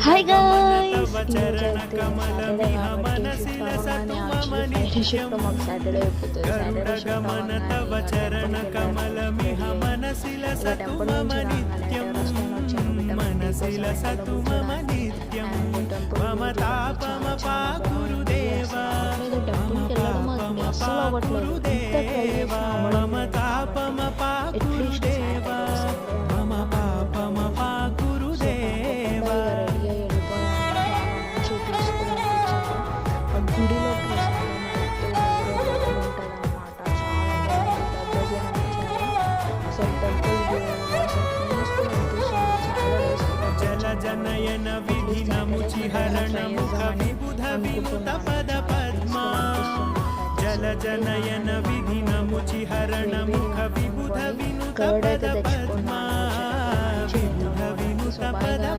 Hi guys, ఈరోజు అయితే Saturday కాబట్టి షిఫ్ట్ అవ్వగానే యాక్చువల్లీ ఫ్రైడే షిఫ్ట్ మాకు సాటర్డే అయిపోతుంది. సాటర్డే షిఫ్ట్ అవ్వగానే ఇక టెంపుల్ నుంచి రాగానే రెస్టారెంట్ వచ్చాను విటమిన్ డి కోసం టెంపుల్కి వెళ్ళడం మాకు అస్సలు అవ్వట్లేదు. ఎంత ట్రై చేసినా అవ్వడం అట్లీస్ట్ గుడిలో జనయన విధినముచిహరణ ముఖ విబుధ వినుత పద పద్మా జల జనయన విధినముచిహరణ ముఖ విబుధ వినుత పద పద్మా విబుధ వినుత పద